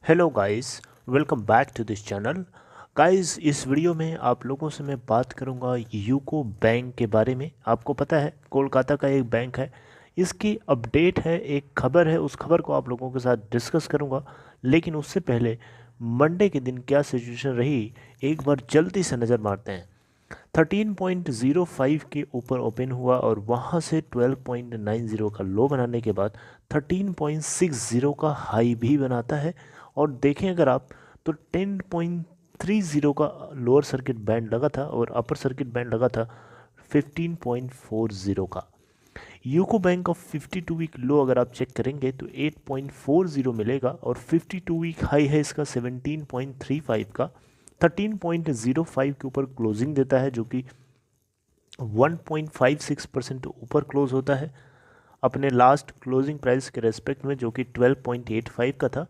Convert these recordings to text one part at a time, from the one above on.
Hello guys, welcome back to this channel. Guys, इस video में आप लोगों से मैं बात करूंगा यूको बैंक के बारे में। आपको पता है कोलकाता का एक बैंक है, इसकी अपडेट है, एक खबर है, उस खबर को आप लोगों के साथ डिस्कस करूंगा। लेकिन उससे पहले मंडे के दिन क्या सिचुएशन रही, एक बार जल्दी से नज़र मारते हैं। 13.05 के ऊपर ओपन हुआ और वहाँ से 12.90 का लो बनाने के बाद 13.60 का हाई भी बनाता है। और देखें अगर आप तो 10.30 का लोअर सर्किट बैंड लगा था और अपर सर्किट बैंड लगा था 15.40 का। यूको बैंक का 52 वीक लो अगर आप चेक करेंगे तो 8.40 मिलेगा और 52 वीक हाई है इसका 17.35 का। 13.05 के ऊपर क्लोजिंग देता है जो कि 1.56% ऊपर क्लोज होता है अपने लास्ट क्लोजिंग प्राइस के रेस्पेक्ट में, जो कि 12.85 का था।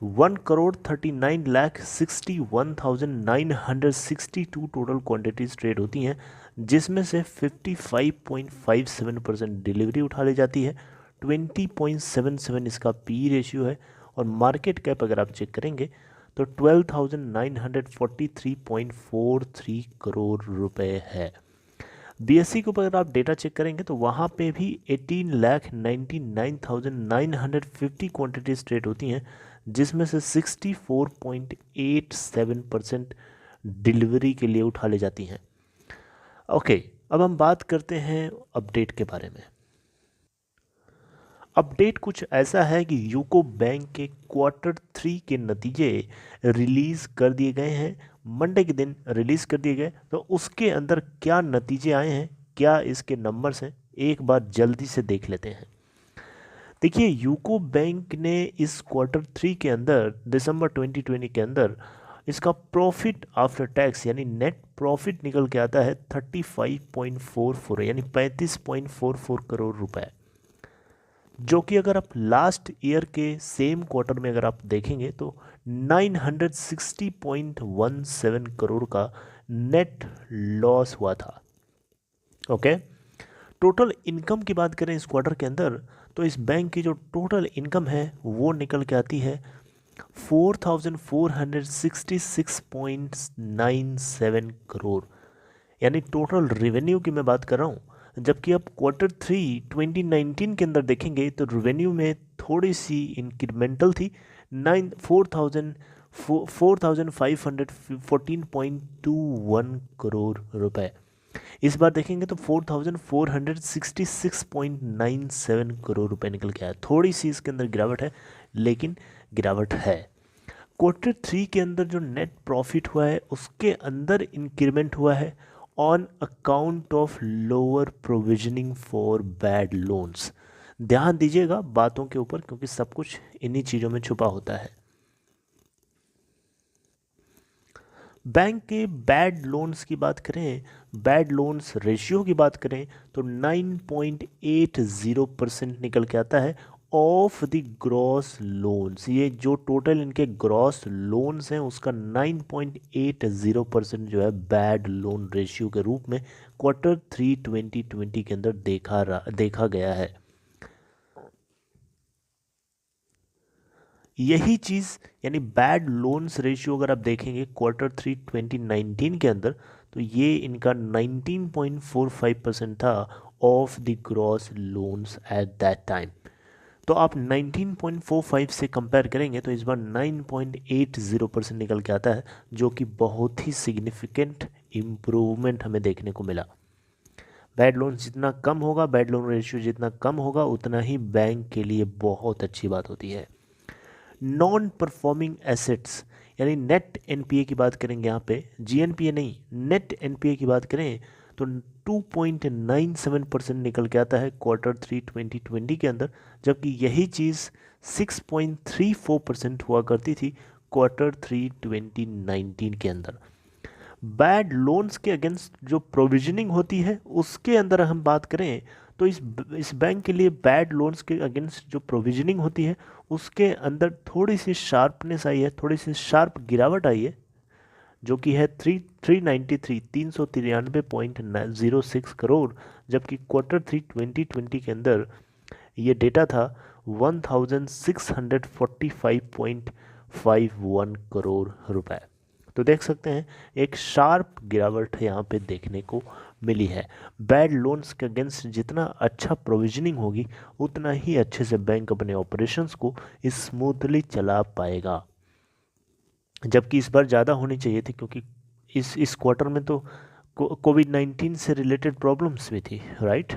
1,39,61,962 टोटल क्वांटिटीज ट्रेड होती हैं, जिसमें से 55.57% डिलीवरी उठा ली जाती है। 20.77 इसका पी रेशियो है और मार्केट कैप अगर आप चेक करेंगे तो 12,943.43 करोड़ रुपए है। बीएससी के ऊपर अगर आप डेटा चेक करेंगे तो वहाँ पे भी 18,99,950 क्वांटिटीज ट्रेड होती हैं, जिसमें से 64.87% डिलीवरी के लिए उठा ले जाती हैं। ओके, अब हम बात करते हैं अपडेट के बारे में। अपडेट कुछ ऐसा है कि यूको बैंक के क्वार्टर 3 के नतीजे रिलीज़ कर दिए गए हैं। मंडे के दिन रिलीज़ कर दिए गए, तो उसके अंदर क्या नतीजे आए हैं, क्या इसके नंबर्स हैं, एक बार जल्दी से देख लेते हैं। देखिए, यूको बैंक ने इस क्वार्टर 3 के अंदर दिसंबर 2020 के अंदर इसका प्रॉफिट आफ्टर टैक्स यानी नेट प्रॉफिट निकल के आता है 35.44 यानी 35.44 करोड़ रुपए, जो कि अगर आप लास्ट ईयर के सेम क्वार्टर में अगर आप देखेंगे तो 960.17 करोड़ का नेट लॉस हुआ था। ओके, टोटल इनकम की बात करें इस क्वार्टर के अंदर तो इस बैंक की जो टोटल इनकम है वो निकल के आती है 4,466.97 करोड़, यानी टोटल रेवेन्यू की मैं बात कर रहा हूँ। जबकि आप क्वार्टर 3 2019 के अंदर देखेंगे तो रेवेन्यू में थोड़ी सी इंक्रीमेंटल थी, 4,514.21 करोड़ रुपए। इस बार देखेंगे तो 4,466.97 करोड़ रुपए निकल के आया। थोड़ी सी इसके अंदर गिरावट है, लेकिन गिरावट है। क्वार्टर 3 के अंदर जो नेट प्रॉफिट हुआ है उसके अंदर इंक्रीमेंट हुआ है on account of lower provisioning for bad loans. ध्यान दीजिएगा बातों के ऊपर, क्योंकि सब कुछ इन्हीं चीज़ों में छुपा होता है। बैंक के बैड लोन्स की बात करें, बैड लोन्स रेशियो की बात करें तो 9.80% निकल के आता है ऑफ द ग्रॉस लोन्स। ये जो टोटल इनके ग्रॉस लोन्स हैं उसका 9.80% जो है बैड लोन रेशियो के रूप में क्वार्टर 3 2020 के अंदर देखा गया है। यही चीज़ यानी बैड लोन्स रेशियो अगर आप देखेंगे क्वार्टर 3 2019 के अंदर तो ये इनका 19.45% था of the gross loans at that time. तो आप 19.45 से कंपेयर करेंगे तो इस बार 9.80% निकल के आता है, जो कि बहुत ही सिग्निफिकेंट इम्प्रूवमेंट हमें देखने को मिला। बैड लोन जितना कम होगा, बैड लोन रेशियो जितना कम होगा, उतना ही बैंक के लिए बहुत अच्छी बात होती है। नॉन परफॉर्मिंग एसेट्स यानी नेट एनपीए की बात करेंगे, यहाँ पे जीएनपीए नहीं, नेट एनपीए की बात करें तो 2.97% निकल के आता है क्वार्टर 3 2020 के अंदर, जबकि यही चीज़ 6.34% हुआ करती थी क्वार्टर 3 2019 के अंदर। बैड लोन्स के अगेंस्ट जो प्रोविजनिंग होती है उसके अंदर हम बात करें तो इस बैंक के लिए बैड लोन्स के अगेंस्ट जो प्रोविजनिंग होती है उसके अंदर थोड़ी सी शार्पनेस आई है, थोड़ी सी शार्प गिरावट आई है, जो कि है 393.06 करोड़। जबकि क्वार्टर 3 2020 के अंदर ये डेटा था 1645.46 51 करोड़ रुपए। तो देख सकते हैं एक शार्प गिरावट यहाँ पे देखने को मिली है। बैड लोन्स के अगेंस्ट जितना अच्छा प्रोविजनिंग होगी उतना ही अच्छे से बैंक अपने ऑपरेशंस को स्मूथली चला पाएगा, जबकि इस बार ज़्यादा होनी चाहिए थी क्योंकि इस क्वार्टर में तो कोविड-19 से रिलेटेड प्रॉब्लम्स भी थी, right.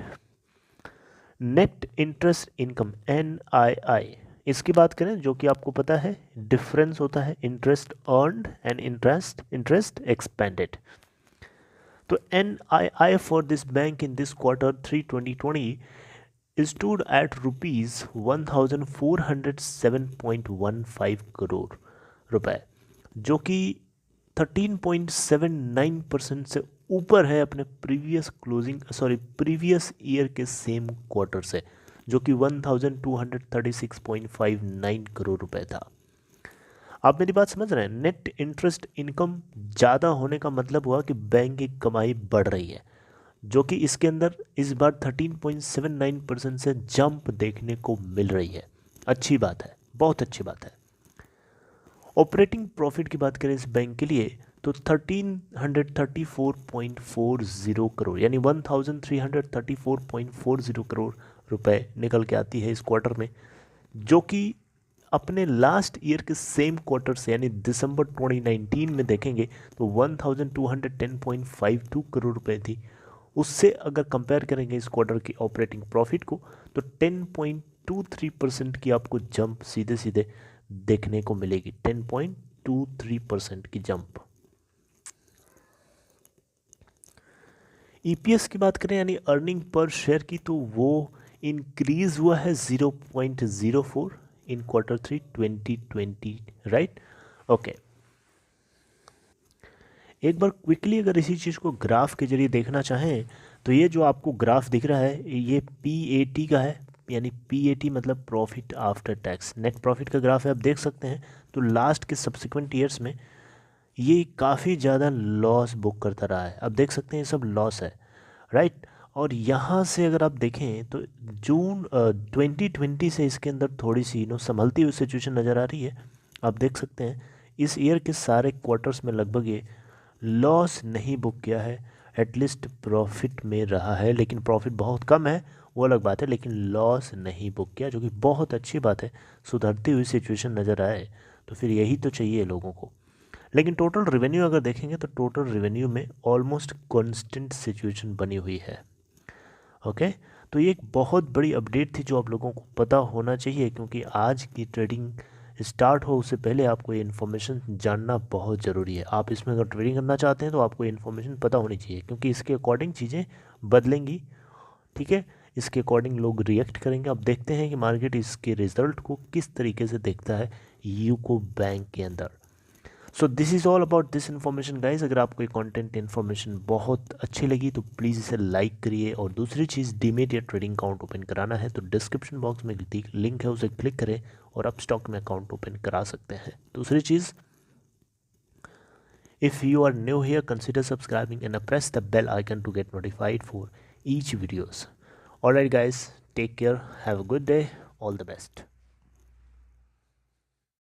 Net interest income NII, इसकी बात करें जो कि आपको पता है डिफरेंस होता है interest earned and interest expanded. तो NII for this bank in this quarter 3 2020 stood at rupees 1407.15 crore रुपए, जो कि 13.79% से ऊपर है अपने प्रीवियस ईयर के सेम क्वार्टर से, जो कि 1236.59 करोड़ रुपए था। आप मेरी बात समझ रहे हैं। नेट इंटरेस्ट इनकम ज़्यादा होने का मतलब हुआ कि बैंक की कमाई बढ़ रही है, जो कि इसके अंदर इस बार 13.79% से जंप देखने को मिल रही है। अच्छी बात है, बहुत अच्छी बात है। ऑपरेटिंग प्रॉफिट की बात करें इस बैंक के लिए तो 1334.40 करोड़ यानी 1334.40 करोड़ रुपए निकल के आती है इस क्वार्टर में, जो कि अपने लास्ट ईयर के सेम क्वार्टर से यानी दिसंबर 2019 में देखेंगे तो 1210.52 करोड़ रुपए थी। उससे अगर कंपेयर करेंगे इस क्वार्टर की ऑपरेटिंग प्रॉफिट को तो 10.23% की आपको जंप सीधे सीधे देखने को मिलेगी। 10.23% की जंप। EPS की बात करें यानी अर्निंग पर शेयर की तो वो इंक्रीज हुआ है 0.04 इन क्वार्टर 3 2020, राइट। ओके, एक बार क्विकली अगर इसी चीज़ को ग्राफ के जरिए देखना चाहें तो ये जो आपको ग्राफ दिख रहा है ये PAT का है, यानी PAT मतलब profit after tax, net profit का ग्राफ है। आप देख सकते हैं तो लास्ट के सब्सिक्वेंट ईयर्स में ये काफ़ी ज़्यादा लॉस बुक करता रहा है। अब देख सकते हैं ये सब लॉस है, राइट। और यहाँ से अगर आप देखें तो जून 2020 से इसके अंदर थोड़ी सी संभलती हुई सिचुएशन नज़र आ रही है। आप देख सकते हैं इस ईयर के सारे क्वार्टर्स में लगभग ये लॉस नहीं बुक किया है, एटलीस्ट प्रॉफिट में रहा है, लेकिन प्रॉफिट बहुत कम है वो अलग बात है, लेकिन लॉस नहीं बुक किया, जो कि बहुत अच्छी बात है। सुधरती हुई सिचुएशन नज़र आए तो फिर यही तो चाहिए लोगों को। लेकिन टोटल रेवेन्यू अगर देखेंगे तो टोटल रेवेन्यू में ऑलमोस्ट कांस्टेंट सिचुएशन बनी हुई है। ओके, तो ये एक बहुत बड़ी अपडेट थी जो आप लोगों को पता होना चाहिए, क्योंकि आज की ट्रेडिंग स्टार्ट हो उससे पहले आपको ये इन्फॉर्मेशन जानना बहुत ज़रूरी है। आप इसमें अगर ट्रेडिंग करना चाहते हैं तो आपको इन्फॉर्मेशन पता होनी चाहिए, क्योंकि इसके अकॉर्डिंग चीज़ें बदलेंगी, ठीक है। इसके अकॉर्डिंग लोग रिएक्ट करेंगे। अब देखते हैं कि मार्केट इसके रिजल्ट को किस तरीके से देखता है यूको बैंक के अंदर। So this is all about this information guys. अगर आपको ये कंटेंट इन्फॉर्मेशन बहुत अच्छी लगी तो प्लीज़ इसे लाइक करिए, और दूसरी चीज़ डीमेट या ट्रेडिंग अकाउंट ओपन कराना है तो डिस्क्रिप्शन बॉक्स में लिंक है उसे क्लिक करें और आप स्टॉक में अकाउंट ओपन करा सकते हैं। दूसरी चीज़, if you are new here consider subscribing and press the bell icon to get notified for each videos. Alright guys, take care, have a good day, all the best.